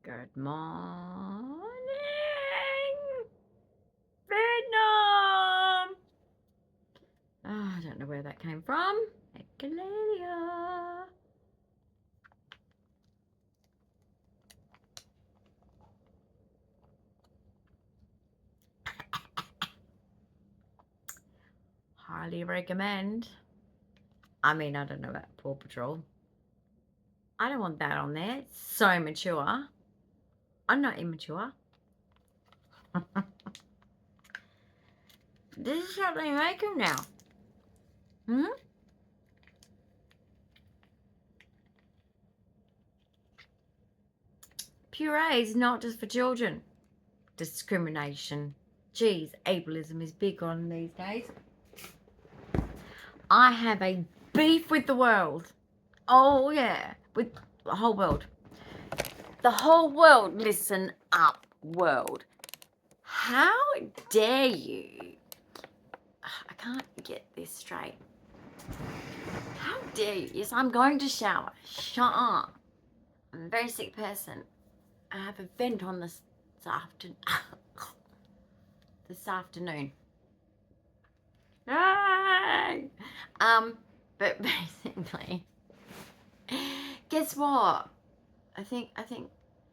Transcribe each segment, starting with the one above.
Good morning, Vietnam. Oh, I don't know where that came from. Echolalia. Highly recommend. I mean, I don't know about Paw Patrol. I don't want that on there. It's so mature. I'm not immature. This is how they make them now. Puree is not just for children. Discrimination. Geez, ableism is big on these days. I have a beef with the world. Oh, yeah. With the whole world. The whole world. Listen up, world. How dare you? I can't get this straight. How dare you? Yes, I'm going to shower. Shut up. I'm a very sick person. I have a vent on this afternoon. No. But basically, guess what? I think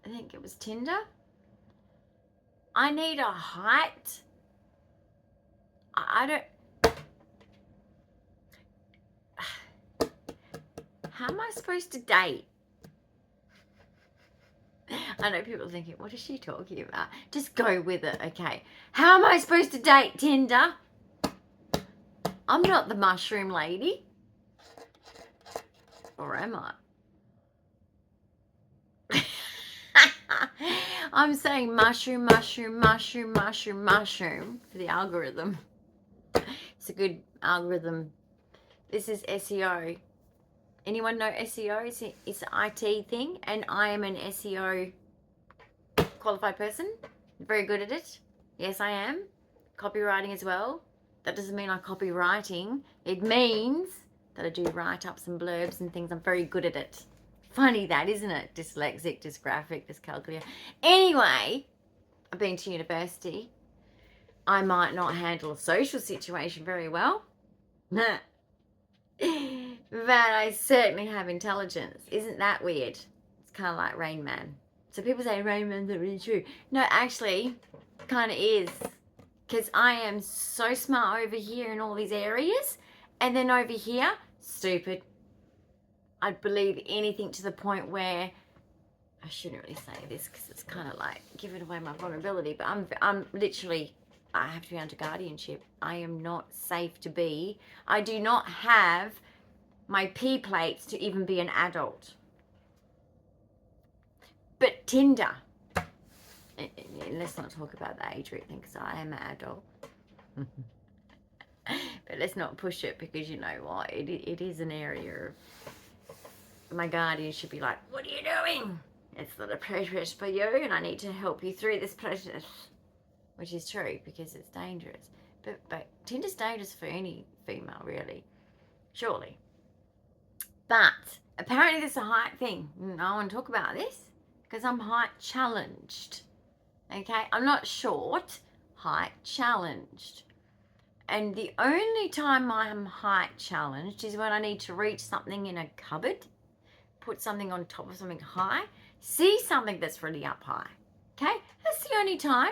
it was Tinder. I need a height. I don't. How am I supposed to date? I know people are thinking, what is she talking about? Just go with it, okay? How am I supposed to date, Tinder? I'm not the mushroom lady. Or am I? I'm saying mushroom, mushroom, mushroom, mushroom, mushroom for the algorithm. It's a good algorithm. This is SEO. Anyone know SEO? It's an IT thing, and I am an SEO qualified person. Very good at it. Yes, I am. Copywriting as well. That doesn't mean I'm copywriting. It means that I do write-ups and blurbs and things. I'm very good at it. Funny that, isn't it? Dyslexic, dysgraphic, dyscalculia. Anyway, I've been to university. I might not handle a social situation very well. But I certainly have intelligence. Isn't that weird? It's kind of like Rain Man. So people say Rain Man's not really true. No, actually, kind of is. Because I am so smart over here in all these areas. And then over here, stupid. I'd believe anything to the point where, I shouldn't really say this because it's kind of like giving away my vulnerability, but I'm literally, I have to be under guardianship. I am not safe to be. I do not have my P plates to even be an adult. But Tinder, let's not talk about the age group thing because I am an adult. But let's not push it because you know what, it is an area of, my guardian should be like, what are you doing? It's not a process for you and I need to help you through this process. Which is true because it's dangerous. But Tinder's dangerous for any female, really. Surely. But apparently there's a height thing. I want to talk about this because I'm height challenged. Okay? I'm not short, height challenged. And the only time I'm height challenged is when I need to reach something in a cupboard, put something on top of something high, see something that's really up high. Okay? That's the only time.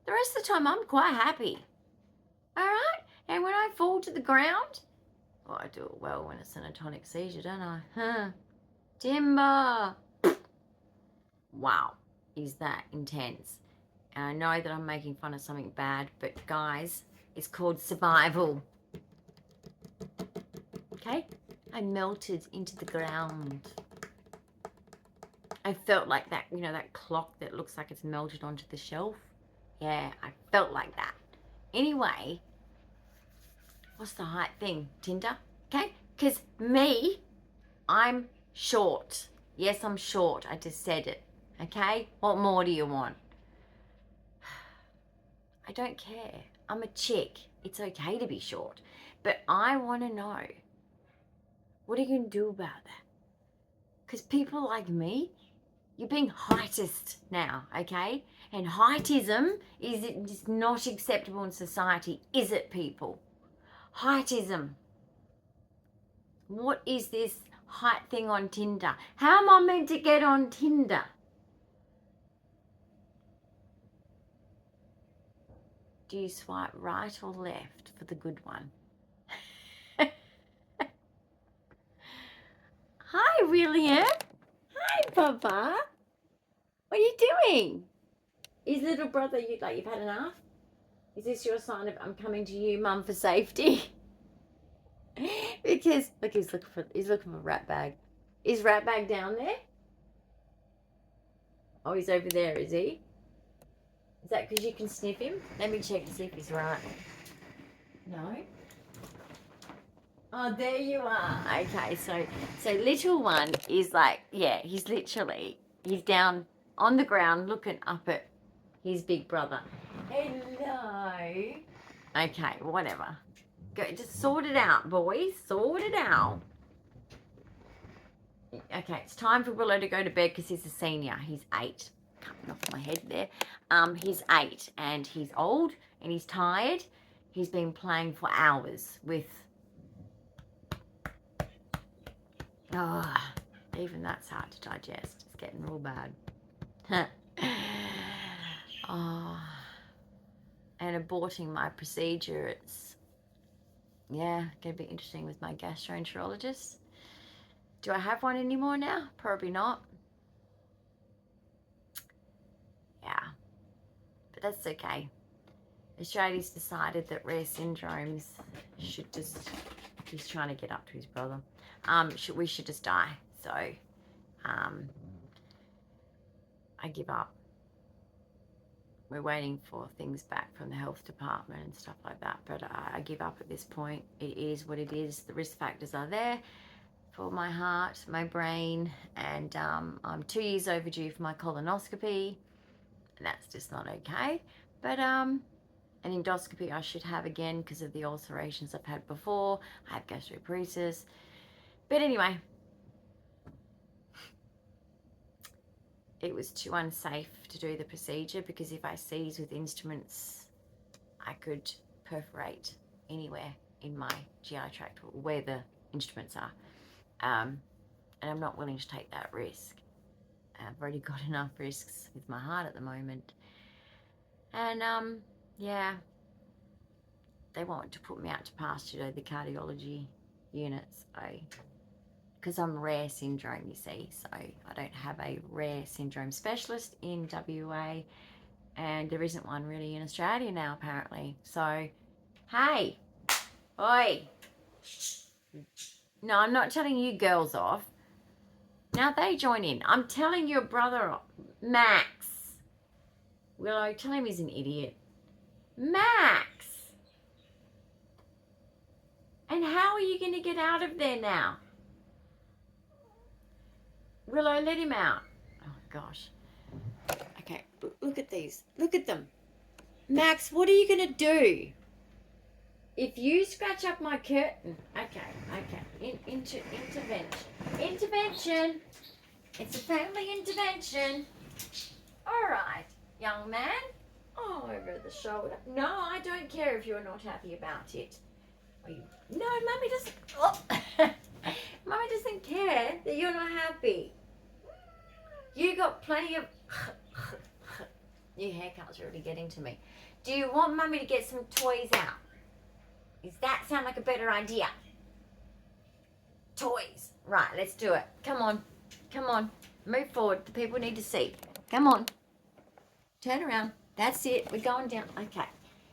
The rest of the time, I'm quite happy. All right? And when I fall to the ground, oh, I do it well when it's an atonic seizure, don't I? Huh? Timber. Wow. Is that intense? And I know that I'm making fun of something bad, but guys, it's called survival. Okay? I melted into the ground. I felt like that, you know, that clock that looks like it's melted onto the shelf. Yeah, I felt like that. Anyway, what's the height thing? Tinder? Okay? Because me, I'm short. Yes, I'm short. I just said it. Okay? What more do you want? I don't care. I'm a chick. It's okay to be short. But I want to know, what are you going to do about that? Because people like me, You're being heightist now, okay? And heightism is just not acceptable in society, is it, people? Heightism. What is this height thing on Tinder? How am I meant to get on Tinder? Do you swipe right or left for the good one? Hi, William. Hi, Papa. What are you doing? Is little brother, you've had enough? Is this your sign of I'm coming to you, Mum, for safety? Because look, he's looking for rat bag. Is rat bag down there? Oh, he's over there, is he? Is that because you can sniff him? Let me check to see if he's right. No. Oh, there you are. Okay, so little one is like, yeah, he's down on the ground looking up at his big brother. Hello. Okay, whatever. Go, just sort it out, boys. Sort it out. Okay, it's time for Willow to go to bed because he's a senior. He's 8. Coming off my head there. He's 8 and he's old and he's tired. He's been playing for hours with... Oh, even that's hard to digest. It's getting real bad. Oh, and aborting my procedure. It's, yeah, going to be interesting with my gastroenterologist. Do I have one anymore now? Probably not. Yeah, but that's okay. Australia's decided that rare syndromes should just... He's trying to get up to his brother. We should just die. So, I give up. We're waiting for things back from the health department and stuff like that. But I give up at this point. It is what it is. The risk factors are there for my heart, my brain, and I'm 2 years overdue for my colonoscopy. And that's just not okay. But an endoscopy I should have again because of the ulcerations I've had before. I have gastroparesis. But anyway, it was too unsafe to do the procedure because if I seize with instruments, I could perforate anywhere in my GI tract where the instruments are. And I'm not willing to take that risk. I've already got enough risks with my heart at the moment. And yeah, they want to put me out to pasture to the cardiology units. Because I'm rare syndrome, you see, so I don't have a rare syndrome specialist in WA, and there isn't one really in Australia now, apparently. So, hey, oi. No, I'm not telling you girls off. Now they join in. I'm telling your brother, Max. Willow, tell him he's an idiot. Max. And how are you going to get out of there now? Willow, let him out. Oh, gosh. Okay, look at these. Look at them. Max, what are you going to do? If you scratch up my curtain... Okay. Intervention. Intervention. It's a family intervention. All right, young man. Oh, over the shoulder. No, I don't care if you're not happy about it. No, Mummy doesn't... Oh. Mummy doesn't care that you're not happy. You got plenty of... Your haircut's really getting to me. Do you want Mummy to get some toys out? Does that sound like a better idea? Toys. Right, let's do it. Come on. Come on. Move forward. The people need to see. Come on. Turn around. That's it. We're going down. Okay.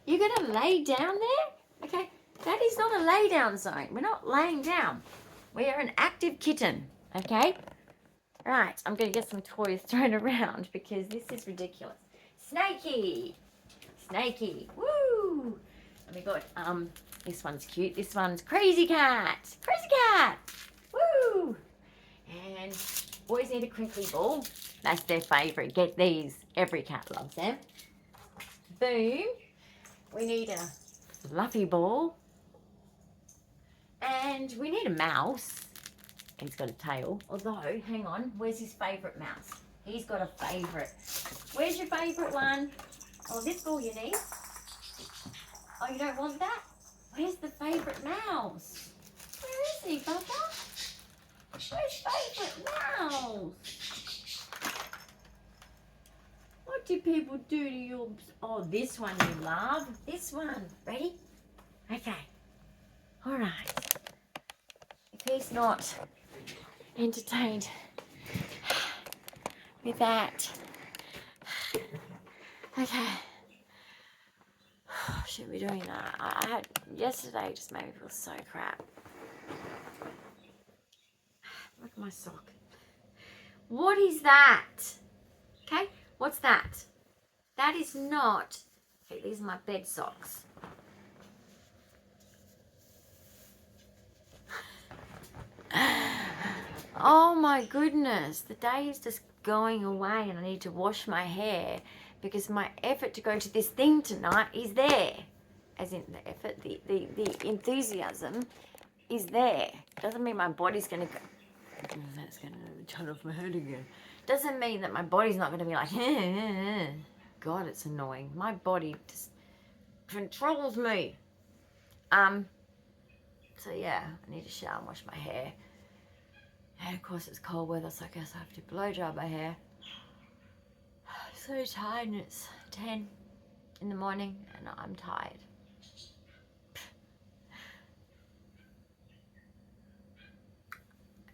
You're going to lay down there? Okay. That is not a lay down zone. We're not laying down. We are an active kitten. Okay? Right. I'm going to get some toys thrown around because this is ridiculous. Snakey. Snakey. Woo. And we got, this one's cute. This one's Crazy Cat. Crazy Cat. Woo. And boys need a crinkly ball. That's their favourite. Get these. Every cat loves them. Boom. We need a fluffy ball. And we need a mouse. He's got a tail. Although, hang on. Where's his favourite mouse? He's got a favourite. Where's your favourite one? Oh, this is all you need. Oh, you don't want that? Where's the favourite mouse? Where is he, Bubba? Where's favourite mouse? What do people do to your... Oh, this one you love. This one. Ready? Okay. All right. If he's not entertained with that. Okay. Shouldn't be doing that. I had... Yesterday just made me feel so crap. Look at my sock. What is that? Okay, what's that? That is not... Okay, these are my bed socks. Oh my goodness. The day is just going away and I need to wash my hair because my effort to go to this thing tonight is there. As in the effort, the enthusiasm is there. Doesn't mean my body's going to go... That's going to turn off my head again. Doesn't mean that my body's not going to be like, God, it's annoying. My body just controls me. So yeah, I need to shower and wash my hair. And of course it's cold weather, so I guess I have to blow dry my hair. I'm so tired and it's 10 in the morning and I'm tired.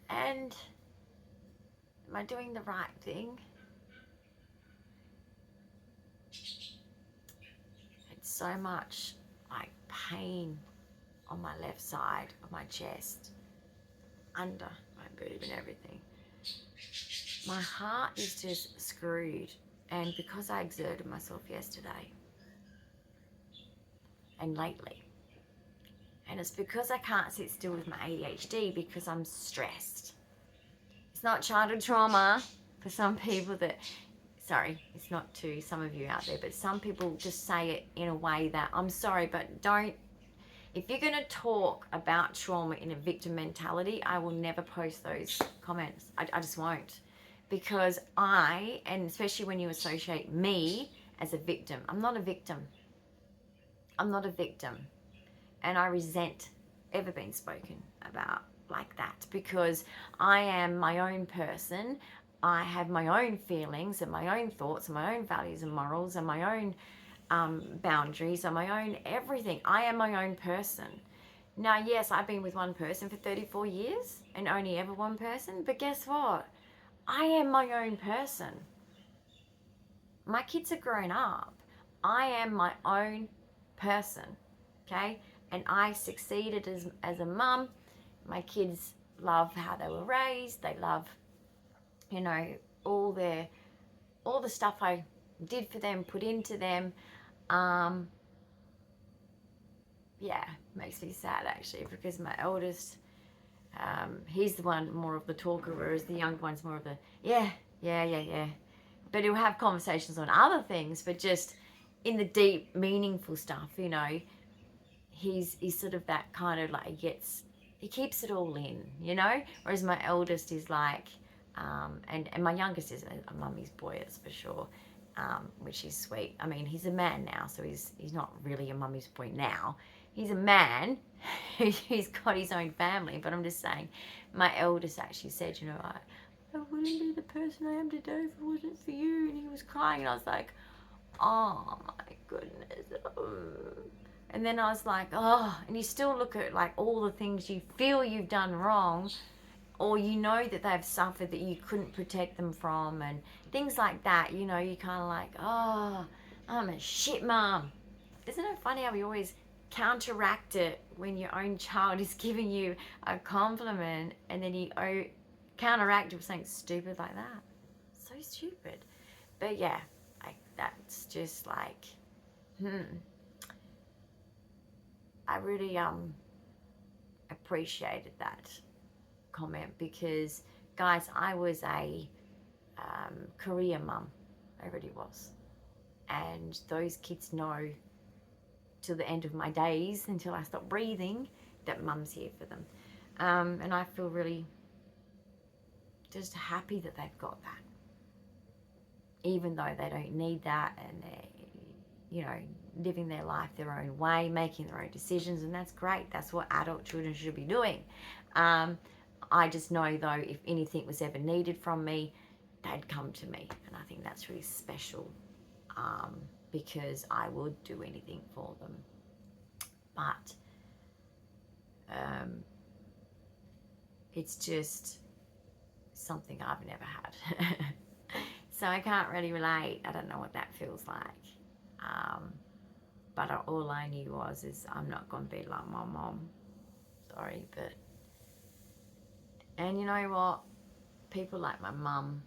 And am I doing the right thing? It's so much like pain on my left side of my chest, under my boob and everything. My heart is just screwed, and because I exerted myself yesterday and lately, and it's because I can't sit still with my ADHD because I'm stressed. It's not childhood trauma for some people that, sorry, it's not to some of you out there, but some people just say it in a way that, I'm sorry, but don't, if you're going to talk about trauma in a victim mentality, I will never post those comments. I just won't. Because and especially when you associate me as a victim, I'm not a victim. I'm not a victim. And I resent ever being spoken about like that because I am my own person. I have my own feelings and my own thoughts and my own values and morals and my own boundaries and my own everything. I am my own person. Now, yes, I've been with one person for 34 years and only ever one person, but guess what? I am my own person. My kids are grown up. I am my own person, okay? And I succeeded as a mum. My kids love how they were raised. They love, you know, all the stuff I did for them, put into them. Yeah, makes me sad actually because my eldest, he's the one more of the talker, whereas the young one's more of the yeah. But he'll have conversations on other things, but just in the deep, meaningful stuff, you know. He's sort of that kind of like he keeps it all in, you know. Whereas my eldest is like, and my youngest is a mummy's boy, that's for sure, which is sweet. I mean, he's a man now, so he's not really a mummy's boy now. He's a man. He's got his own family. But I'm just saying, my eldest actually said, you know, I wouldn't be the person I am today if it wasn't for you. And he was crying, and I was like, oh my goodness. And then I was like, oh, and you still look at like all the things you feel you've done wrong, or you know that they've suffered that you couldn't protect them from, and things like that. You know, you kind of like, oh, I'm a shit mom. Isn't it funny how we always counteract it when your own child is giving you a compliment, and then you counteract it with something stupid like that? So stupid. But yeah, that's just like, I really appreciated that comment because, guys, I was a career mum. I really was. And those kids know till the end of my days, until I stop breathing, that mum's here for them. And I feel really just happy that they've got that. even though they don't need that, and they're, you know, living their life their own way, making their own decisions, and that's great. That's what adult children should be doing. I just know, though, if anything was ever needed from me, they'd come to me, and I think that's really special, because I would do anything for them. But it's just something I've never had. So I can't really relate. I don't know what that feels like. But all I knew is I'm not going to be like my mom. Sorry, but... And you know what? People like my mum,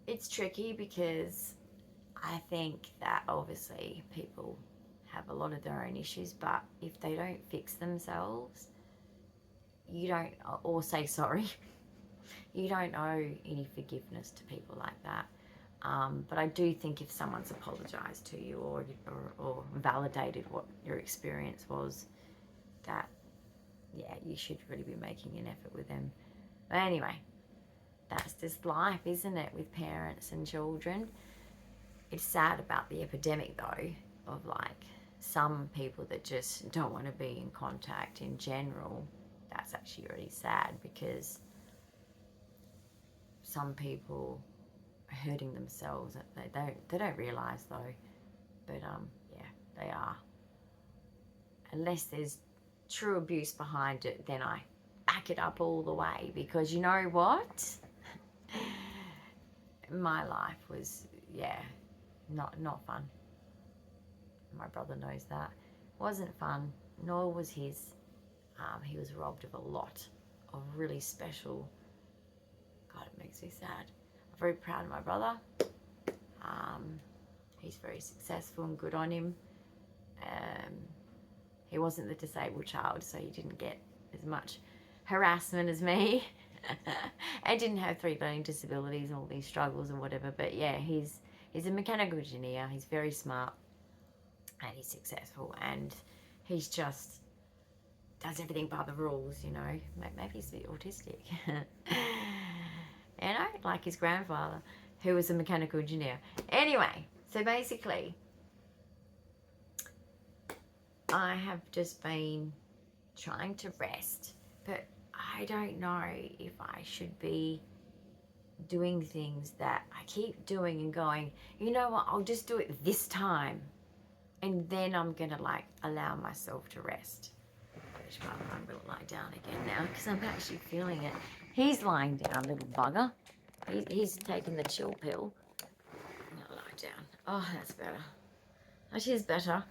it's tricky because I think that obviously people have a lot of their own issues, but if they don't fix themselves, you don't, or say sorry, you don't owe any forgiveness to people like that. But I do think if someone's apologized to you or validated what your experience was, that, yeah, you should really be making an effort with them. But anyway, that's just life, isn't it, with parents and children. It's sad about the epidemic, though, of like some people that just don't want to be in contact in general. That's actually really sad, because some people are hurting themselves. They don't realise, though, but yeah, they are. Unless there's true abuse behind it, then I back it up all the way, because you know what? My life was, yeah, not fun. My brother knows that. Wasn't fun, nor was his. He was robbed of a lot of really special... God, it makes me sad. I'm very proud of my brother. He's very successful and good on him. He wasn't the disabled child, so he didn't get as much harassment as me. I didn't have 3 learning disabilities and all these struggles and whatever, but yeah, he's a mechanical engineer. He's very smart and he's successful, and he's just does everything by the rules, you know. Maybe he's a bit autistic. You know, like his grandfather, who was a mechanical engineer. Anyway, so basically, I have just been trying to rest, but I don't know if I should be doing things that I keep doing and going, you know what, I'll just do it this time, and then I'm gonna like allow myself to rest. I'm gonna lie down again now, because I'm actually feeling it. He's lying down, little bugger. He's taking the chill pill. I'll lie down. Oh, that's better. That is better.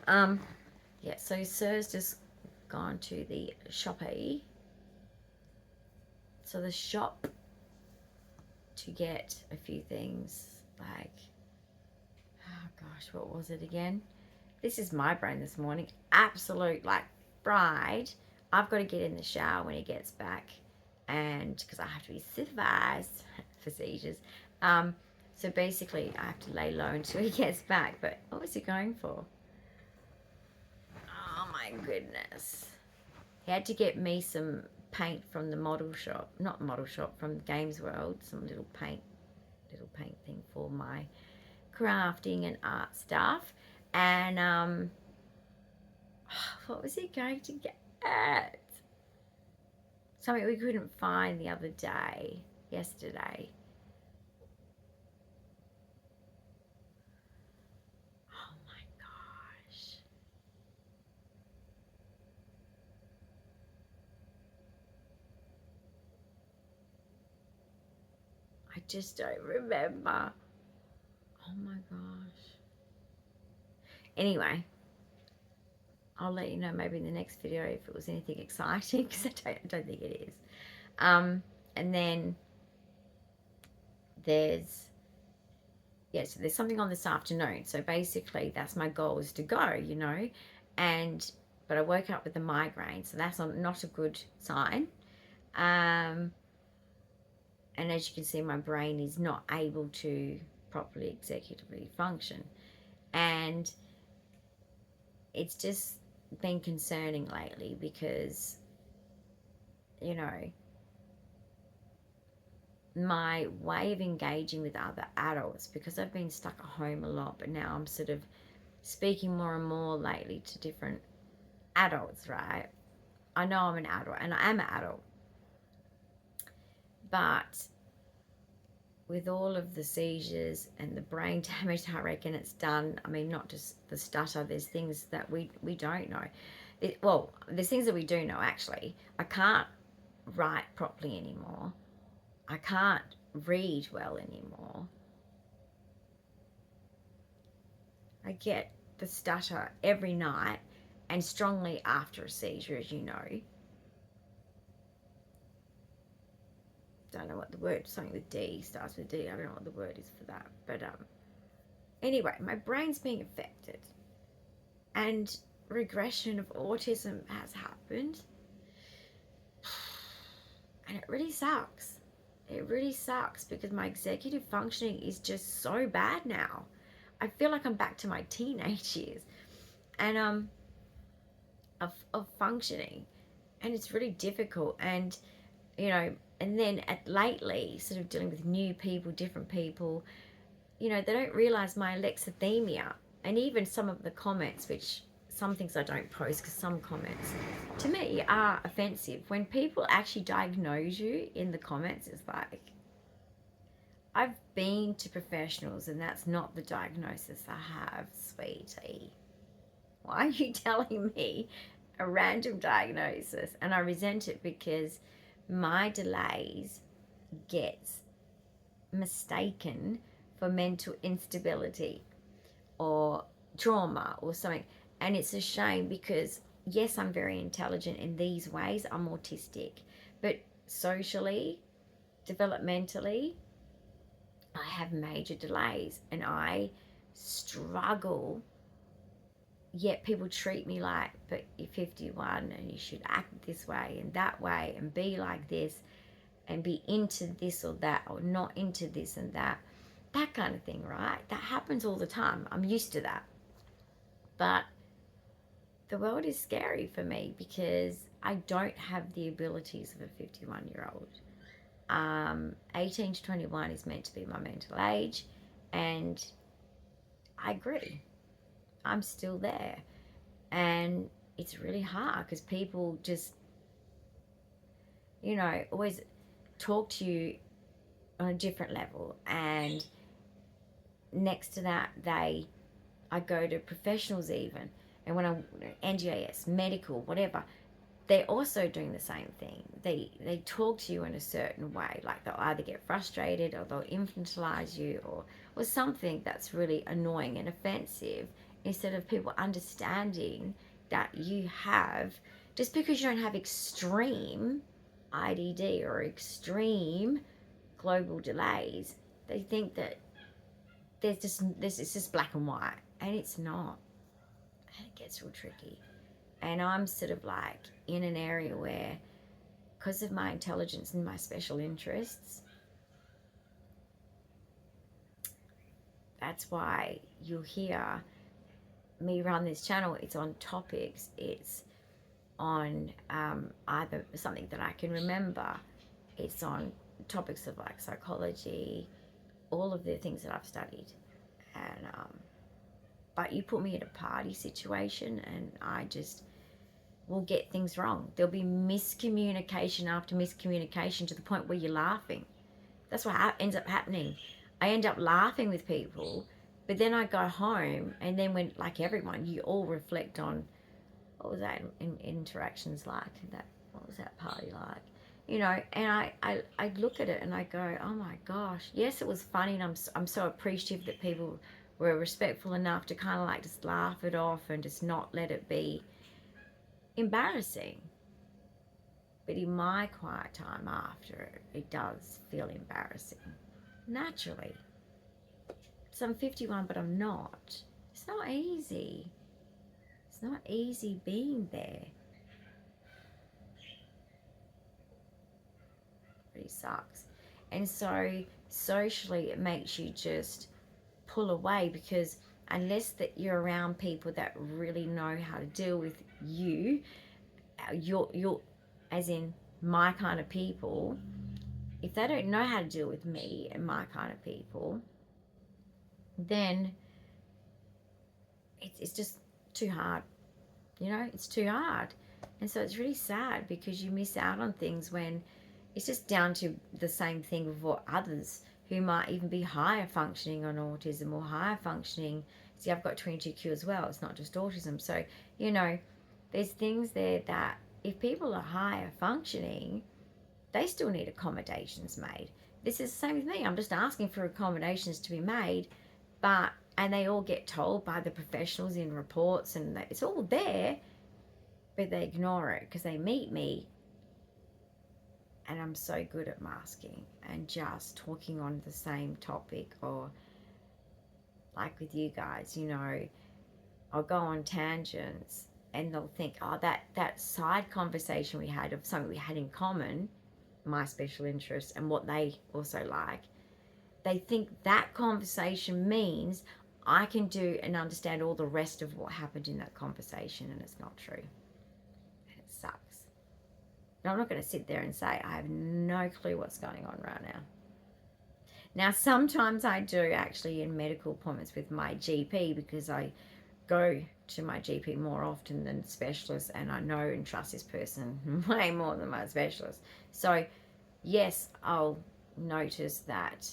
Yeah, so Sir's just gone to the shoppy. So the shop, to get a few things, like, oh gosh, what was it again? This is my brain this morning. Absolute, like, bride. I've got to get in the shower when he gets back, and because I have to be supervised for seizures. So basically I have to lay low until he gets back. But what was he going for? Oh my goodness. He had to get me some paint from the model shop, not model shop, from Games World, some little paint thing for my crafting and art stuff. And what was he going to get? Something we couldn't find the other day, yesterday. Oh my gosh. I just don't remember. Oh my gosh. Anyway, I'll let you know maybe in the next video if it was anything exciting, because I don't think it is. And then there's something on this afternoon. So basically that's my goal, is to go, you know. But I woke up with a migraine, so that's not a good sign. And as you can see, my brain is not able to properly executively function. And it's just been concerning lately, because, you know, my way of engaging with other adults, because I've been stuck at home a lot, but now I'm sort of speaking more and more lately to different adults, right? I know I'm an adult, and I am an adult, but with all of the seizures and the brain damage I reckon it's done, I mean, not just the stutter, there's things that we don't know. Well, there's things that we do know, actually. I can't write properly anymore. I can't read well anymore. I get the stutter every night, and strongly after a seizure, as you know. Don't know what the word, something with D, starts with D. I don't know what the word is for that. But anyway, my brain's being affected. And regression of autism has happened. And it really sucks. It really sucks because my executive functioning is just so bad now. I feel like I'm back to my teenage years and of functioning, and it's really difficult. And you know, and then lately, sort of dealing with new people, different people, you know, they don't realize my alexithymia, and even some of the comments, which some things I don't post because some comments to me are offensive. When people actually diagnose you in the comments, it's like, I've been to professionals and that's not the diagnosis I have, sweetie. Why are you telling me a random diagnosis? And I resent it because my delays gets mistaken for mental instability or trauma or something. And it's a shame because, yes, I'm very intelligent in these ways. I'm autistic. But socially, developmentally, I have major delays and I struggle. Yet people treat me like, but you're 51 and you should act this way and that way and be like this and be into this or that or not into this and that. That kind of thing, right? That happens all the time. I'm used to that. But the world is scary for me because I don't have the abilities of a 51-year-old. 18 to 21 is meant to be my mental age, and I agree. I'm still there. And it's really hard because people just, you know, always talk to you on a different level. And next to that, I go to professionals even. And when I'm NGAS, medical, whatever, they're also doing the same thing. They talk to you in a certain way, like they'll either get frustrated or they'll infantilize you or something that's really annoying and offensive, instead of people understanding that you have, just because you don't have extreme IDD or extreme global delays, they think that it's just black and white, and it's not. And it gets real tricky. And I'm sort of like in an area where, because of my intelligence and my special interests, that's why you'll hear me run this channel. It's on topics. It's on either something that I can remember. It's on topics of like psychology, all of the things that I've studied. And but you put me in a party situation and I just will get things wrong. There'll be miscommunication after miscommunication to the point where you're laughing. That's what ends up happening. I end up laughing with people, but then I go home, and then when, like everyone, you all reflect on what was that interactions like, what was that party like, you know. And I look at it and I go, oh my gosh, yes, it was funny, and I'm so appreciative that people were respectful enough to kind of like just laugh it off and just not let it be embarrassing. But in my quiet time after, it does feel embarrassing, naturally. So I'm 51, but I'm not. It's not easy. It's not easy being there. It really sucks. And so socially, it makes you just pull away, because unless that you're around people that really know how to deal with you're as in my kind of people, if they don't know how to deal with me and my kind of people, then it's just too hard. You know, it's too hard. And so it's really sad because you miss out on things when it's just down to the same thing with what others who might even be higher functioning on autism or higher functioning. See, I've got 22q as well. It's not just autism. So, you know, there's things there that if people are higher functioning, they still need accommodations made. This is the same with me. I'm just asking for accommodations to be made, and they all get told by the professionals in reports, and it's all there, but they ignore it because they meet me, and I'm so good at masking and just talking on the same topic, or like with you guys, you know, I'll go on tangents and they'll think, oh, that side conversation we had of something we had in common, my special interests and what they also like, they think that conversation means I can do and understand all the rest of what happened in that conversation, and it's not true. And it sucks. But I'm not going to sit there and say I have no clue what's going on right now. Now, sometimes I do actually in medical appointments with my GP, because I go to my GP more often than specialists, and I know and trust this person way more than my specialist. So, yes, I'll notice that,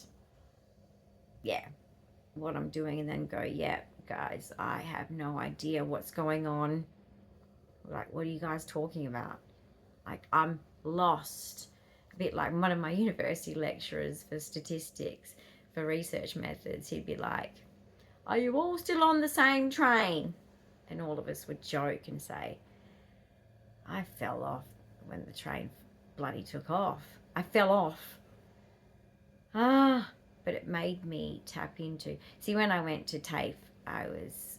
yeah, what I'm doing, and then go, yeah, guys, I have no idea what's going on. Like, what are you guys talking about? Like, I'm lost. A bit like one of my university lecturers for statistics, for research methods. He'd be like, are you all still on the same train? And all of us would joke and say, I fell off when the train bloody took off. I fell off. But it made me tap into... See, when I went to TAFE, I was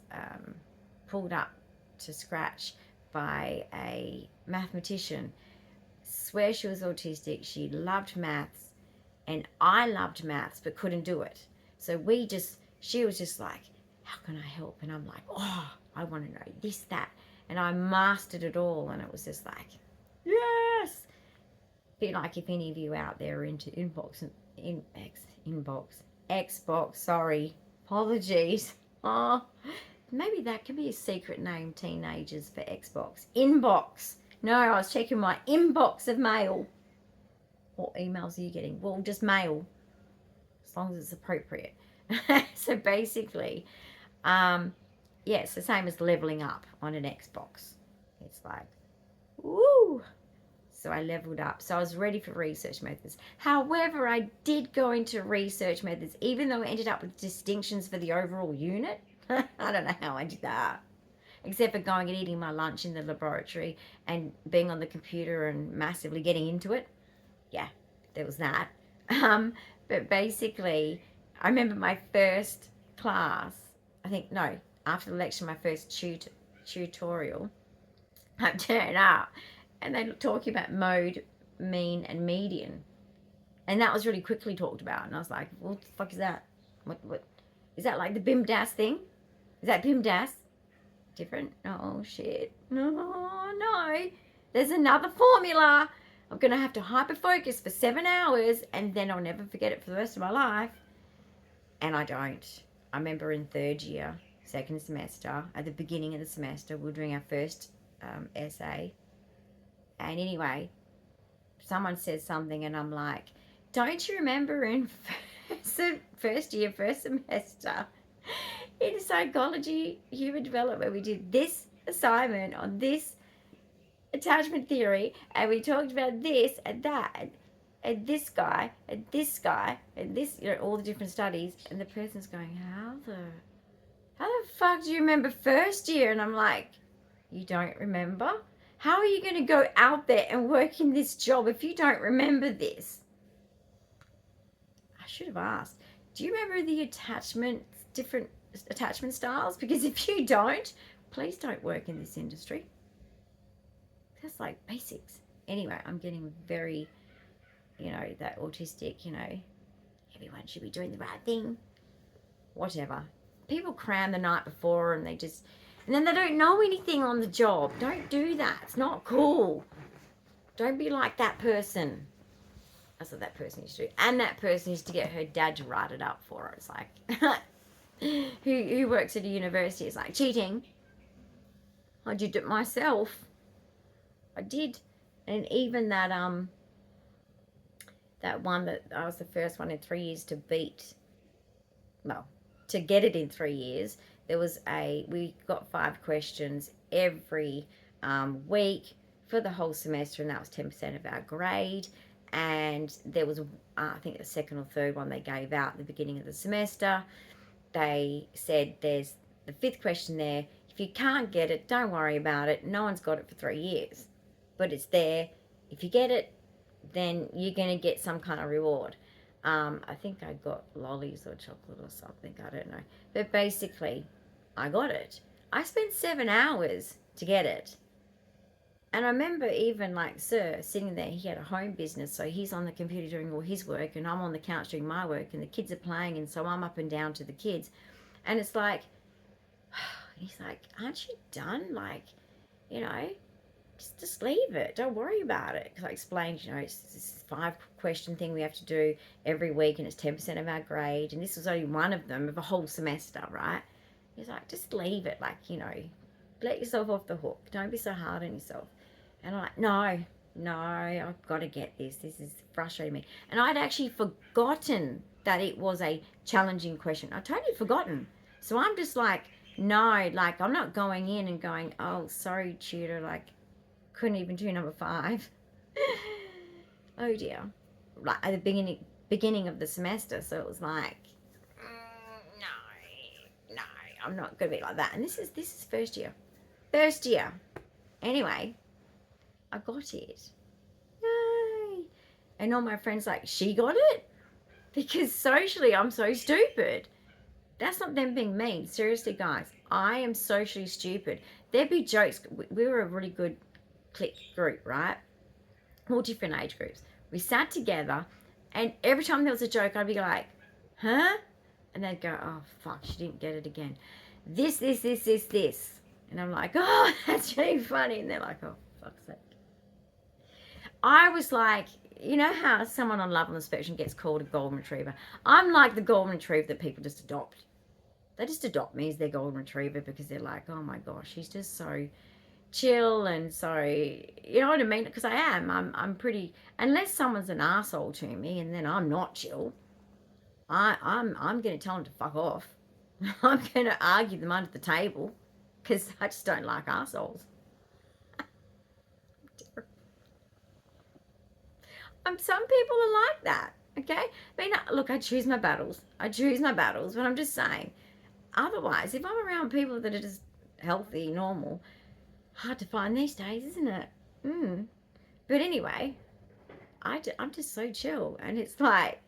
pulled up to scratch by a mathematician. Swear she was autistic. She loved maths, and I loved maths but couldn't do it. So she was just like, how can I help? And I'm like, oh, I want to know this, that. And I mastered it all, and it was just like, yes. Be like if any of you out there are into Xbox, sorry, apologies. Oh, maybe that could be a secret name, teenagers, for Xbox. Inbox. No, I was checking my inbox of mail. What emails are you getting? Well, just mail, as long as it's appropriate. So basically, it's the same as leveling up on an Xbox. It's like, woo! So I leveled up. So I was ready for research methods. However, I did go into research methods, even though I ended up with distinctions for the overall unit. I don't know how I did that. Except for going and eating my lunch in the laboratory and being on the computer and massively getting into it. Yeah, there was that. But basically, I remember my first class, after the lecture, my first tutorial, I turned up and they were talking about mode, mean, and median. And that was really quickly talked about. And I was like, what the fuck is that? What? Is that like the BIMDAS thing? Is that BIMDAS? Different? Oh, shit. No. There's another formula. I'm going to have to hyper-focus for 7 hours, and then I'll never forget it for the rest of my life. And I don't. I remember in third year, second semester, at the beginning of the semester, we were doing our first essay. And anyway, someone says something, and I'm like, don't you remember in first year, first semester, in psychology, human development, we did this assignment on this attachment theory, and we talked about this and that, and this guy, and this guy, and this, all the different studies, and the person's going, how the fuck do you remember first year? And I'm like, you don't remember? How are you going to go out there and work in this job if you don't remember this? I should have asked, do you remember the different attachment styles? Because if you don't, please don't work in this industry. That's like basics. Anyway, I'm getting very, that autistic, everyone should be doing the right thing. Whatever. People cram the night before and then they don't know anything on the job. Don't do that. It's not cool. Don't be like that person. That's what that person used to do. And that person used to get her dad to write it up for her. It's like, who works at a university. It's like, cheating. I did it myself. I did. And even that that one that I was the first one in 3 years to beat, well, to get it in 3 years, there was we got 5 questions every week for the whole semester, and that was 10% of our grade. And there was, I think, the second or third one they gave out at the beginning of the semester. They said there's the 5th question there. If you can't get it, don't worry about it. No one's got it for 3 years. But it's there. If you get it, then you're going to get some kind of reward. I think I got lollies or chocolate or something. I don't know. But basically, I got it. I spent 7 hours to get it. And I remember even like Sir sitting there, he had a home business, so he's on the computer doing all his work and I'm on the couch doing my work and the kids are playing, and so I'm up and down to the kids. And it's like, he's like, aren't you done? Like, you know, just leave it. Don't worry about it. Because I explained, you know, it's this 5-question thing we have to do every week and it's 10% of our grade. And this was only one of them of a whole semester, right? He's like, just leave it. Like, you know, let yourself off the hook. Don't be so hard on yourself. And I'm like, no, I've got to get this. This is frustrating me. And I'd actually forgotten that it was a challenging question. I'd totally forgotten. So I'm just like, no, like I'm not going in and going, oh, sorry, tutor, like couldn't even do number 5. Oh dear. Like at the beginning of the semester. So it was like, no, I'm not going to be like that. And this is first year. Anyway, I got it. Yay. And all my friends like, she got it? Because socially I'm so stupid. That's not them being mean. Seriously, guys, I am socially stupid. There'd be jokes. We were a really good clique group, right? All different age groups. We sat together, and every time there was a joke, I'd be like, huh? And they'd go, oh, fuck, she didn't get it again. This. And I'm like, oh, that's really funny. And they're like, oh, fuck's sake. I was like, you know how someone on Love on the Spectrum gets called a golden retriever? I'm like the golden retriever that people just adopt. They just adopt me as their golden retriever because they're like, oh my gosh, she's just so chill and so, you know what I mean? Because I am. I'm pretty, unless someone's an asshole to me and then I'm not chill. I'm going to tell them to fuck off. I'm going to argue them under the table because I just don't like assholes. Some people are like that, okay? I mean, look, I choose my battles, but I'm just saying, otherwise, if I'm around people that are just healthy, normal, hard to find these days, isn't it? But anyway, I'm just so chill, and it's like,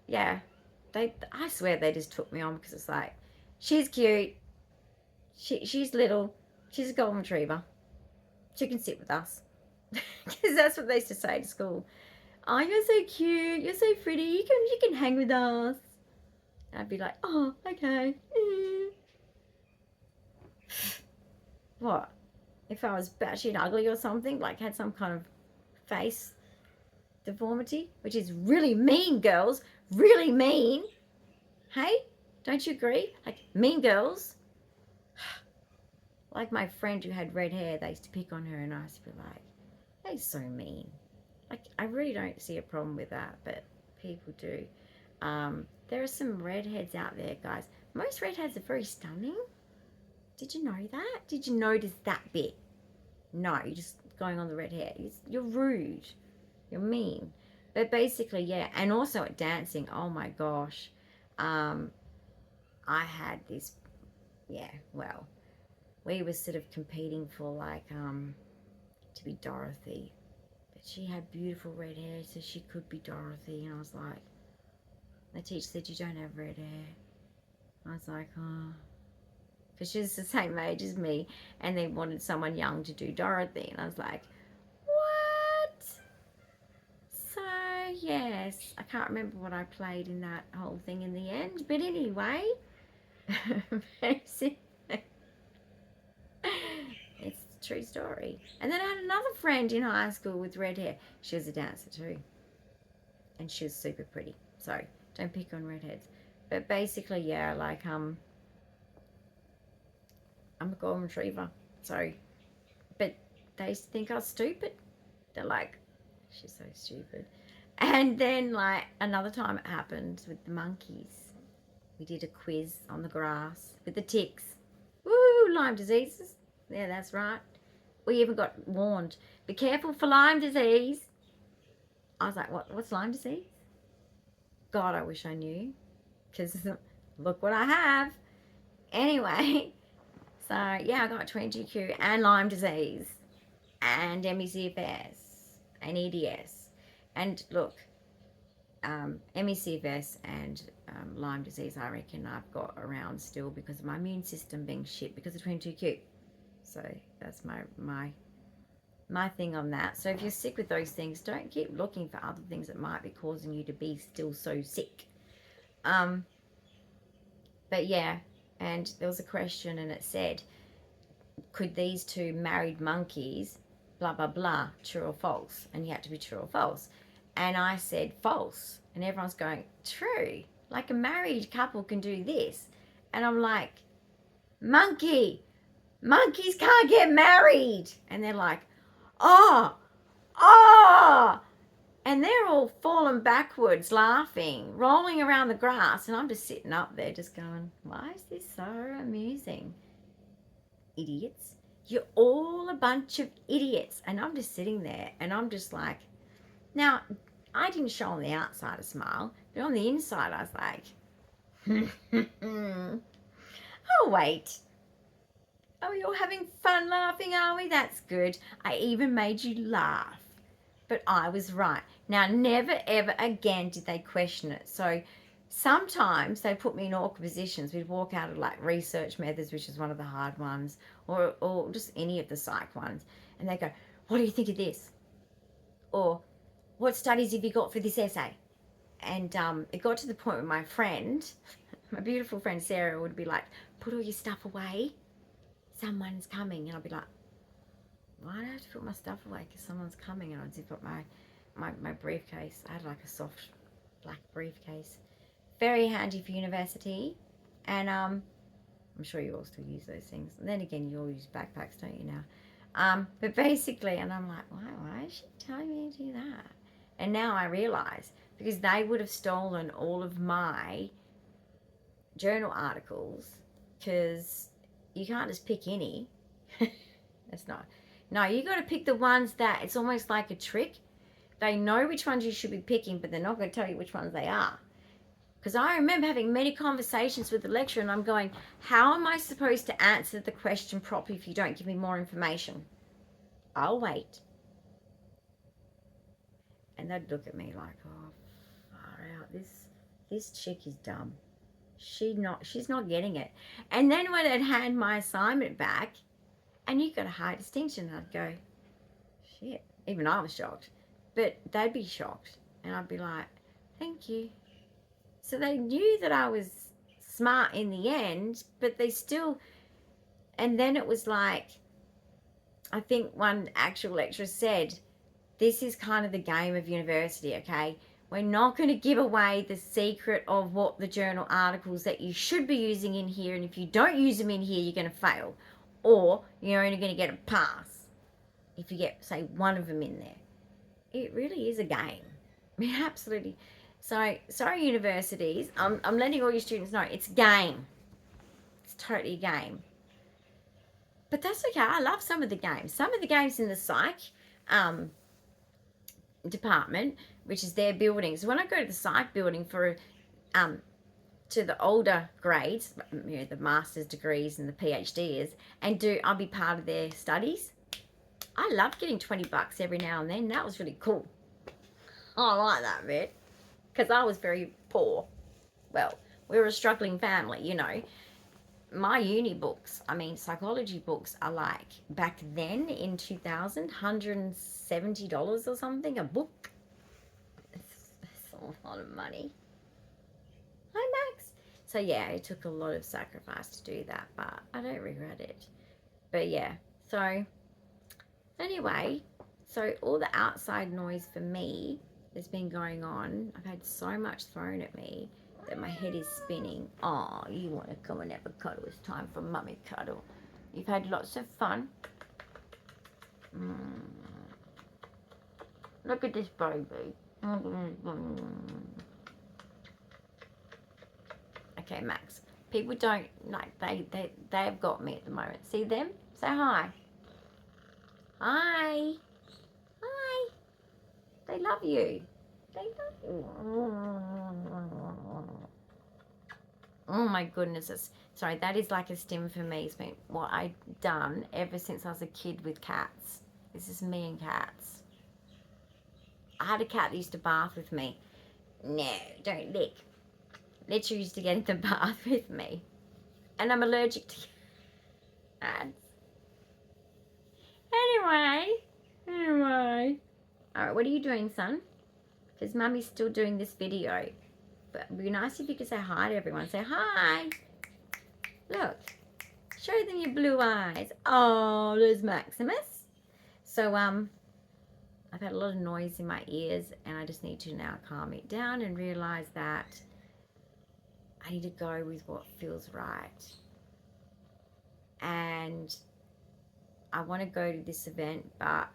yeah, I swear they just took me on because it's like, she's cute, she's little, she's a golden retriever, she can sit with us, because that's what they used to say to school. Oh, you're so cute, you're so pretty, you can hang with us. And I'd be like, oh, okay. What? If I was batshit ugly or something, like had some kind of face deformity, which is really mean, girls, really mean. Hey, don't you agree? Like, mean girls. Like my friend who had red hair, they used to pick on her, and I used to be like, they're so mean. Like, I really don't see a problem with that, but people do. There are some redheads out there, guys. Most redheads are very stunning. Did you know that? Did you notice that bit? No, you're just going on the red hair. You're rude. You're mean. But basically, yeah. And also at dancing, oh my gosh. I had this, yeah, well, we were sort of competing for like, to be Dorothy. But she had beautiful red hair, so she could be Dorothy. And I was like, the teacher said, you don't have red hair. I was like, oh. Because she's the same age as me, and they wanted someone young to do Dorothy. And I was like, what? So, yes. I can't remember what I played in that whole thing in the end. But anyway, it's a true story. And then I had another friend in high school with red hair. She was a dancer too. and she was super pretty. So don't pick on redheads. But basically, yeah, like I'm a golden retriever. So, but they think I'm stupid. They're like, she's so stupid. And then like another time it happened with the monkeys. We did a quiz on the grass with the ticks. Woo, Lyme diseases. Yeah, that's right. We even got warned, be careful for Lyme disease. I was like, what's Lyme disease? God, I wish I knew. Because look what I have. Anyway, so yeah, I got 22q and Lyme disease and ME/CFS and EDS. And look, ME/CFS and Lyme disease, I reckon I've got around still because of my immune system being shit because of 22q. So that's my thing on that. So if you're sick with those things, don't keep looking for other things that might be causing you to be still so sick. But yeah, and there was a question and it said, could these two married monkeys, blah, blah, blah, true or false? And you had to be true or false. And I said false. And everyone's going, true. Like a married couple can do this. And I'm like, monkeys can't get married. And they're like, oh. And they're all falling backwards, laughing, rolling around the grass. And I'm just sitting up there just going, why is this so amusing? Idiots. You're all a bunch of idiots. And I'm just sitting there and I'm just like, now, I didn't show on the outside a smile, but on the inside I was like, oh, wait. Oh, you're having fun laughing, are we? That's good. I even made you laugh. But I was right. Now, never, ever again did they question it. So sometimes they put me in awkward positions. We'd walk out of like research methods, which is one of the hard ones, or just any of the psych ones. And they go, what do you think of this? Or what studies have you got for this essay? And it got to the point where my friend, my beautiful friend Sarah, would be like, put all your stuff away. Someone's coming. And I'd be like, why do I have to put my stuff away? Because someone's coming. And I'd zip up my briefcase. I had like a soft black briefcase. Very handy for university. And I'm sure you all still use those things. And then again, you all use backpacks, don't you now? But basically, and I'm like, why is she telling me to do that? And now I realise, because they would have stolen all of my journal articles, because you can't just pick any. That's not. No, you got to pick the ones that, it's almost like a trick. They know which ones you should be picking, but they're not going to tell you which ones they are. Because I remember having many conversations with the lecturer, and I'm going, how am I supposed to answer the question properly if you don't give me more information? I'll wait. And they'd look at me like, oh, far out. This chick is dumb. She's not getting it. And then when I'd hand my assignment back, and you got a high distinction, I'd go, shit. Even I was shocked. But they'd be shocked. And I'd be like, thank you. So they knew that I was smart in the end, but they still, and then it was like, I think one actual lecturer said, this is kind of the game of university, okay? We're not going to give away the secret of what the journal articles that you should be using in here, and if you don't use them in here, you're going to fail. Or you're only going to get a pass if you get, say, one of them in there. It really is a game. I mean, absolutely. So, sorry, universities. I'm letting all your students know it's a game. It's totally a game. But that's okay. I love some of the games. Some of the games in the psych department, which is their building. So when I go to the psych building for to the older grades, you know, the master's degrees and the PhDs, and I'll be part of their studies. I love getting $20 every now and then. That was really cool. I like that bit. Because I was very poor. Well, we were a struggling family, you know. My uni books, I mean, psychology books are like, back then in 2000, $170 or something a book. That's a lot of money. Hi, Max. So, yeah, it took a lot of sacrifice to do that, but I don't regret it. But, yeah, so, anyway, so all the outside noise for me that's been going on. I've had so much thrown at me that my head is spinning. Oh, you want to come and have a cuddle? It's time for mummy cuddle. You've had lots of fun. Look at this baby. Okay, Max. People don't, like, they've got me at the moment. See them? Say hi. Hi. Hi. They love you. They love you. Oh my goodness. Sorry, that is like a stim for me. It's been what I've done ever since I was a kid with cats. This is me and cats. I had a cat that used to bath with me. No, don't lick. Literally used to get in the bath with me. And I'm allergic to cats. Anyway. Alright, what are you doing, son? Because Mummy's still doing this video. But it'd be nice if you could say hi to everyone. Say hi. Look. Show them your blue eyes. Oh, there's Maximus. So, I've had a lot of noise in my ears, and I just need to now calm it down and realize that I need to go with what feels right. And I want to go to this event, but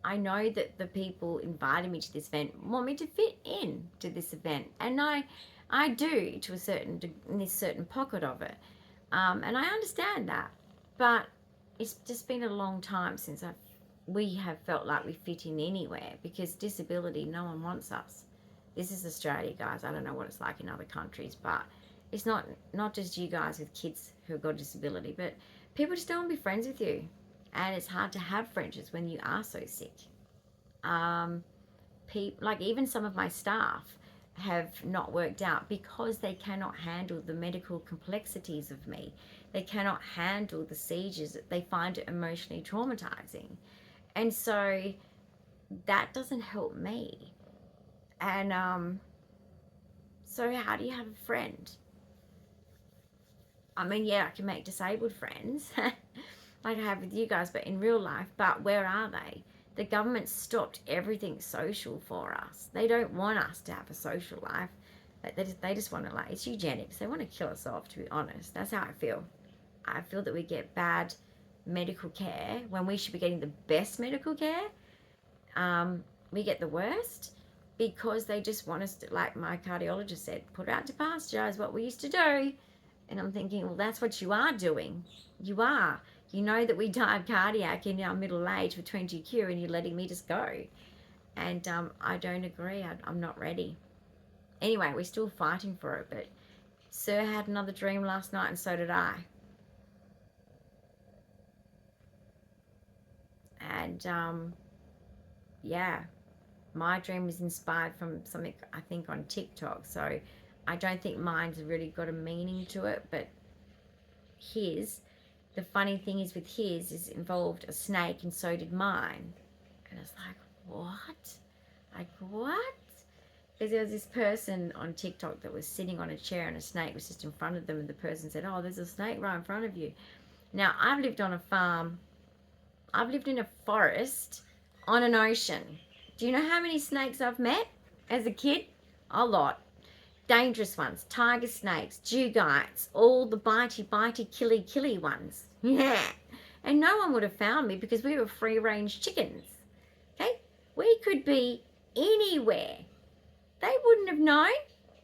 I know that the people inviting me to this event want me to fit in to this event, and I do to a certain in this certain pocket of it, and I understand that, but it's just been a long time since we have felt like we fit in anywhere, because disability, no one wants us. This is Australia, guys. I don't know what it's like in other countries, but it's not just you guys with kids who have got a disability, but people just don't want to be friends with you. And it's hard to have friendships when you are so sick. Like even some of my staff have not worked out because they cannot handle the medical complexities of me. They cannot handle the seizures. They find it emotionally traumatizing. And so that doesn't help me. And so how do you have a friend? I mean, yeah, I can make disabled friends like I have with you guys, but in real life, but where are they? The government stopped everything social for us. They don't want us to have a social life. They just want to, like, it's eugenics. They want to kill us off, to be honest. That's how I feel. I feel that we get bad medical care when we should be getting the best medical care. We get the worst because they just want us to, like my cardiologist said, put out to pasture is what we used to do. And I'm thinking, well, that's what you are doing. You are. You know that we die of cardiac in our middle age with 20Q, and you're letting me just go. And I don't agree. I'm not ready. Anyway, we're still fighting for it. But Sir had another dream last night, and so did I. And yeah, my dream was inspired from something I think on TikTok. So I don't think mine's really got a meaning to it, but his, the funny thing is with his is involved a snake, and so did mine. And it's like, what? Like, what? Because there was this person on TikTok that was sitting on a chair and a snake was just in front of them, and the person said, oh, there's a snake right in front of you. Now, I've lived on a farm. I've lived in a forest on an ocean. Do you know how many snakes I've met as a kid? A lot. Dangerous ones, tiger snakes, dugites, all the bitey, killy ones. Yeah. And no one would have found me because we were free-range chickens. Okay? We could be anywhere. They wouldn't have known.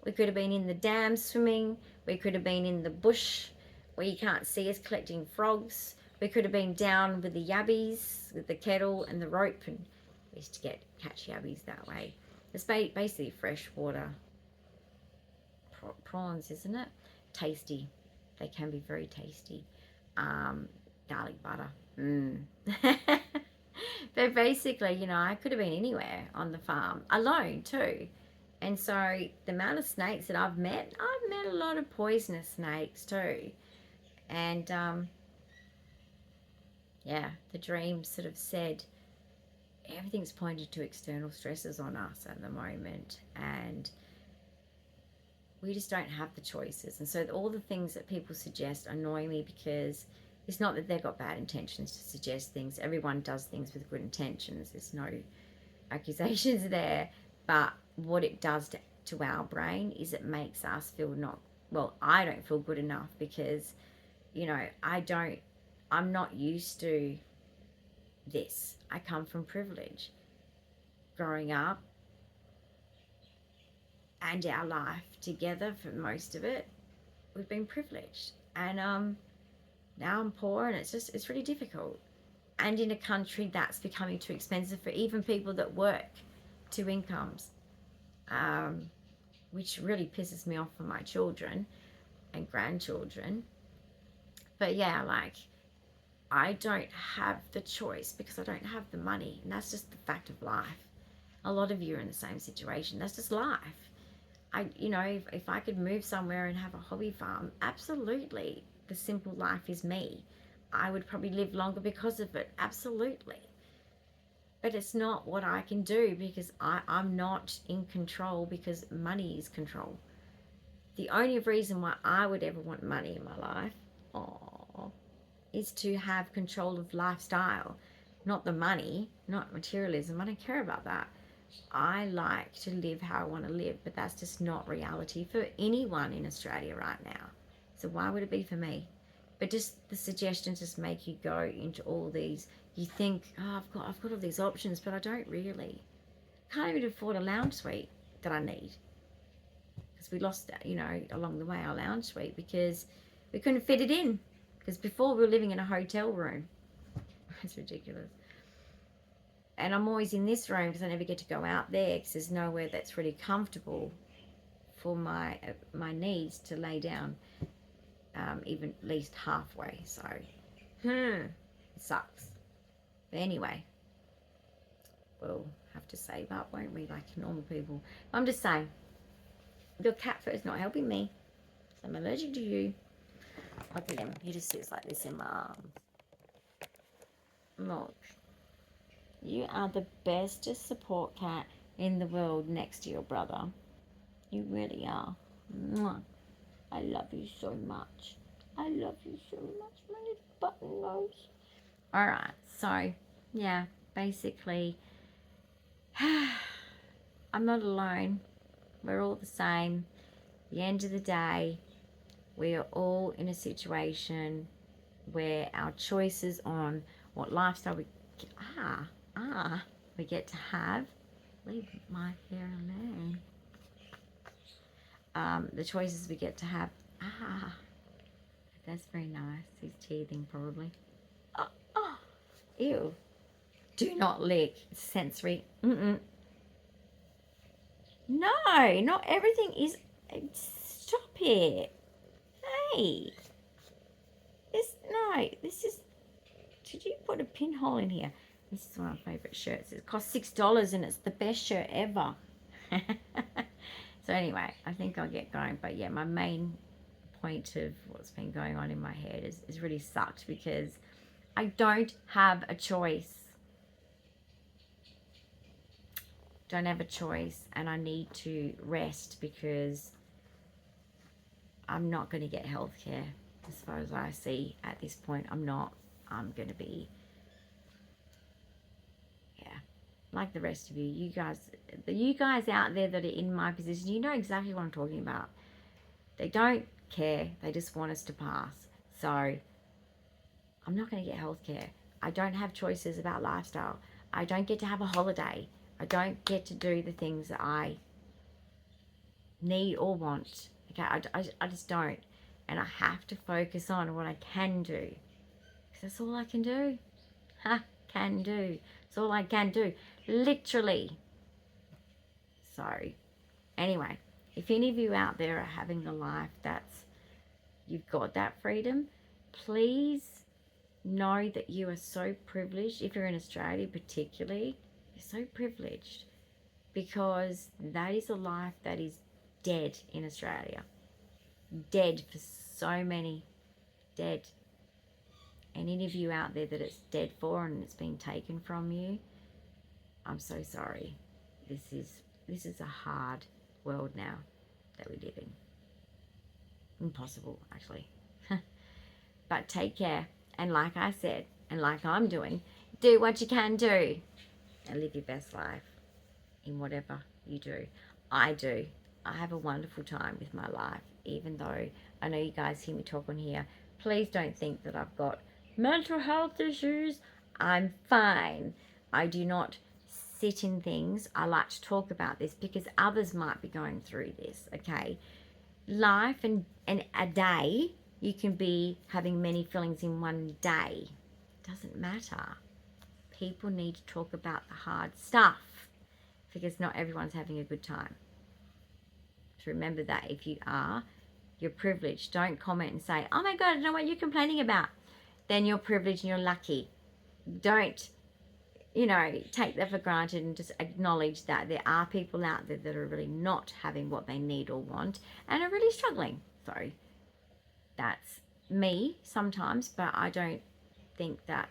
We could have been in the dam swimming. We could have been in the bush where you can't see us collecting frogs. We could have been down with the yabbies, with the kettle and the rope. And we used to catch yabbies that way. It's basically freshwater prawns, isn't it? Tasty. They can be very tasty. Garlic butter. But basically, you know, I could have been anywhere on the farm, alone too. And so the amount of snakes that I've met a lot of poisonous snakes too. And yeah, the dream sort of said everything's pointed to external stresses on us at the moment, and we just don't have the choices. And so all the things that people suggest annoy me because It's not that they've got bad intentions to suggest things. Everyone does things with good intentions. There's no accusations there. But what it does to our brain is it makes us feel I don't feel good enough because, you know, I'm not used to this. I come from privilege. Growing up and our life together for most of it, we've been privileged. And now I'm poor and it's really difficult. And in a country that's becoming too expensive for even people that work 2 incomes, which really pisses me off for my children and grandchildren. But yeah, like, I don't have the choice because I don't have the money, and that's just the fact of life. A lot of you are in the same situation. That's just life. If I could move somewhere and have a hobby farm, absolutely, the simple life is me. I would probably live longer because of it, absolutely. But it's not what I can do because I'm not in control, because money is control. The only reason why I would ever want money in my life is to have control of lifestyle, not the money, not materialism. I don't care about that. I like to live how I want to live, but that's just not reality for anyone in Australia right now. So why would it be for me? But just the suggestions just make you go into all these. You think, oh, I've got all these options, but I don't really. Can't even afford a lounge suite that I need, because we lost, along the way, our lounge suite because we couldn't fit it in. Because before we were living in a hotel room. It's ridiculous. And I'm always in this room because I never get to go out there because there's nowhere that's really comfortable for my needs to lay down, even at least halfway. So, it sucks. But anyway, we'll have to save up, won't we, like normal people? I'm just saying, your cat fur is not helping me. So I'm allergic to you. Look at him. He just sits like this in my arms. Look. You are the bestest support cat in the world next to your brother. You really are. Mwah. I love you so much. I love you so much, my little button nose. Alright, so, yeah, basically, I'm not alone. We're all the same. At the end of the day, we are all in a situation where our choices on what lifestyle we get to have. Leave my hair alone. The choices we get to have. That's very nice. He's teething probably. Ew. Do not lick. It's sensory. No, not everything is. Stop it. Hey. This is. Did you put a pinhole in here? This is one of my favourite shirts. It costs $6 and it's the best shirt ever. So anyway, I think I'll get going. But yeah, my main point of what's been going on in my head is really sucked because I don't have a choice. Don't have a choice, and I need to rest because I'm not going to get healthcare as far as I see at this point. I'm not. I'm going to be, like the rest of you. You guys out there that are in my position, you know exactly what I'm talking about. They don't care. They just want us to pass. So I'm not going to get healthcare. I don't have choices about lifestyle. I don't get to have a holiday. I don't get to do the things that I need or want. Okay, I just don't. And I have to focus on what I can do. Because that's all I can do. Can do. It's all I can do. Literally. So, anyway, if any of you out there are having a life that's, you've got that freedom, please know that you are so privileged. If you're in Australia particularly, you're so privileged, because that is a life that is dead in Australia. Dead for so many. Dead. And any of you out there that it's dead for and it's been taken from you, I'm so sorry. This is a hard world now that we live in. Impossible, actually. But take care, And like I said, and like I'm doing, do what you can do and live your best life in whatever you do. I do. I have a wonderful time with my life, even though I know you guys hear me talk on here. Please don't think that I've got mental health issues. I'm fine. I do not sit in things. I like to talk about this because others might be going through this, okay? Life and a day, you can be having many feelings in one day. Doesn't matter. People need to talk about the hard stuff because not everyone's having a good time. So remember that if you are, you're privileged. Don't comment and say, oh my God, I don't know what you're complaining about. Then you're privileged and you're lucky. Don't, take that for granted and just acknowledge that there are people out there that are really not having what they need or want and are really struggling. So that's me sometimes, but I don't think that,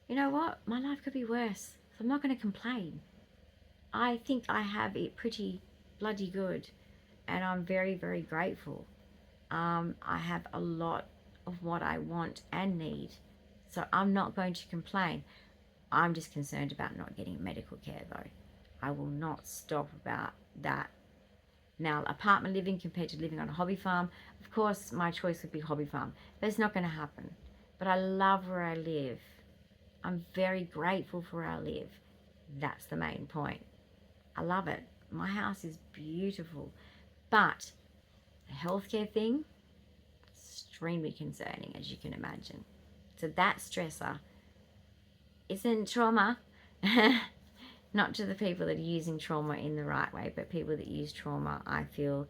you know what, my life could be worse. So I'm not going to complain. I think I have it pretty bloody good. And I'm very, very grateful. I have a lot of what I want and need. So I'm not going to complain. I'm just concerned about not getting medical care though. I will not stop about that. Now, apartment living compared to living on a hobby farm, of course my choice would be hobby farm. But it's not going to happen. But I love where I live. I'm very grateful for where I live. That's the main point. I love it. My house is beautiful. But the healthcare thing, extremely concerning, as you can imagine. So that stressor isn't trauma. Not to the people that are using trauma in the right way, but people that use trauma, I feel,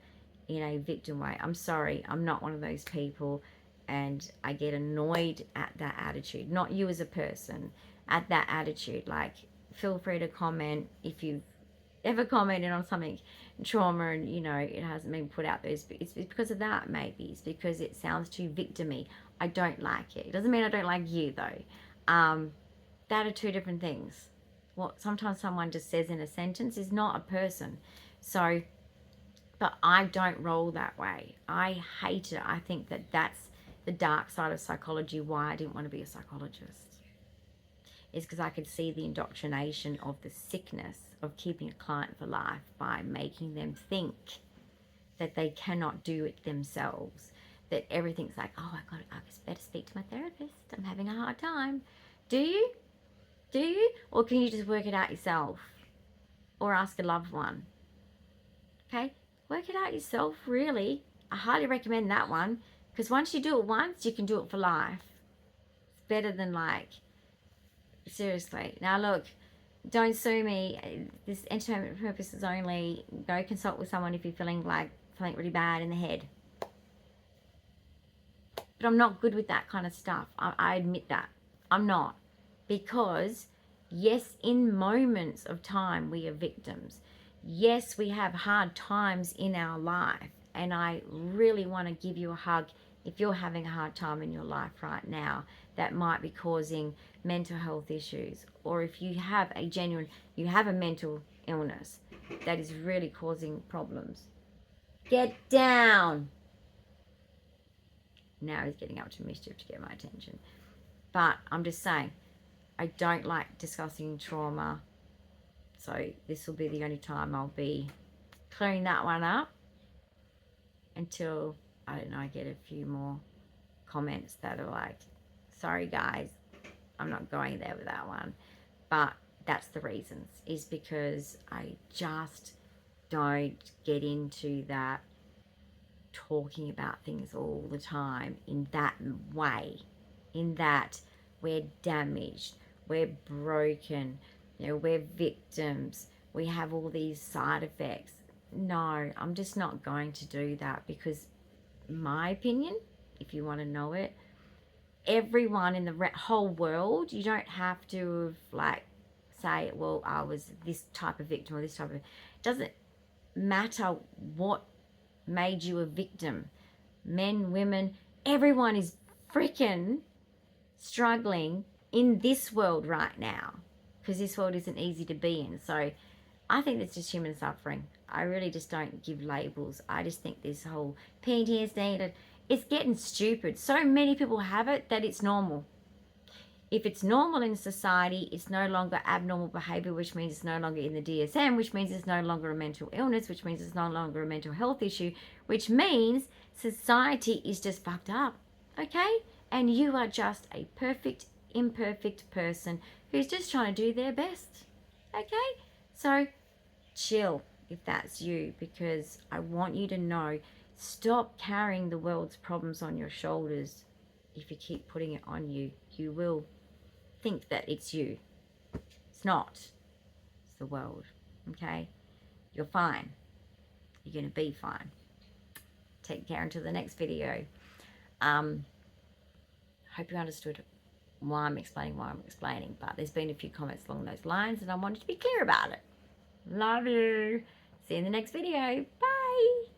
in a victim way. I'm sorry, I'm not one of those people, and I get annoyed at that attitude. Not you as a person, at that attitude. Like, feel free to comment if you've ever commented on something trauma and it hasn't been put out there. It's because of that. Maybe it's because it sounds too victimy. I don't like it. It doesn't mean I don't like you though. That are two different things. What sometimes someone just says in a sentence is not a person. So, but I don't roll that way. I hate it. I think that that's the dark side of psychology. Why I didn't want to be a psychologist is because I could see the indoctrination of the sickness of keeping a client for life by making them think that they cannot do it themselves, that everything's like, oh, I just better speak to my therapist, I'm having a hard time. Do you? Or can you just work it out yourself? Or ask a loved one? Okay, work it out yourself, really. I highly recommend that one, because once you do it once, you can do it for life. It's better than seriously. Now look, don't sue me. This entertainment purposes only. Go consult with someone if you're feeling like something really bad in the head. But I'm not good with that kind of stuff. I admit that. I'm not. Because, yes, in moments of time, we are victims. Yes, we have hard times in our life. And I really want to give you a hug if you're having a hard time in your life right now that might be causing mental health issues, or if you have a mental illness that is really causing problems. Get down. Now he's getting up to mischief to get my attention. But I'm just saying, I don't like discussing trauma. So this will be the only time I'll be clearing that one up until, I don't know, I get a few more comments that are like, sorry guys, I'm not going there with that one. But that's the reasons, is because I just don't get into that talking about things all the time in that way, in that we're damaged, we're broken, we're victims, we have all these side effects. No, I'm just not going to do that, because my opinion, if you want to know it, everyone in the whole world, you don't have to say, well, I was this type of victim or this type of, it doesn't matter what made you a victim. Men, women, everyone is freaking struggling in this world right now, because this world isn't easy to be in. So I think it's just human suffering. I really just don't give labels. I just think this whole PTSD, It's getting stupid. So many people have it that it's normal. If it's normal in society, it's no longer abnormal behavior, which means it's no longer in the DSM, which means it's no longer a mental illness, which means it's no longer a mental health issue, which means society is just fucked up, okay? And you are just a perfect, imperfect person who's just trying to do their best, okay? So chill if that's you, because I want you to know, stop carrying the world's problems on your shoulders. If you keep putting it on you, you will think that it's you. It's not. It's the world, okay? You're fine. You're going to be fine. Take care until the next video. Hope you understood why I'm explaining, but there's been a few comments along those lines and I wanted to be clear about it. Love you. See you in the next video. Bye.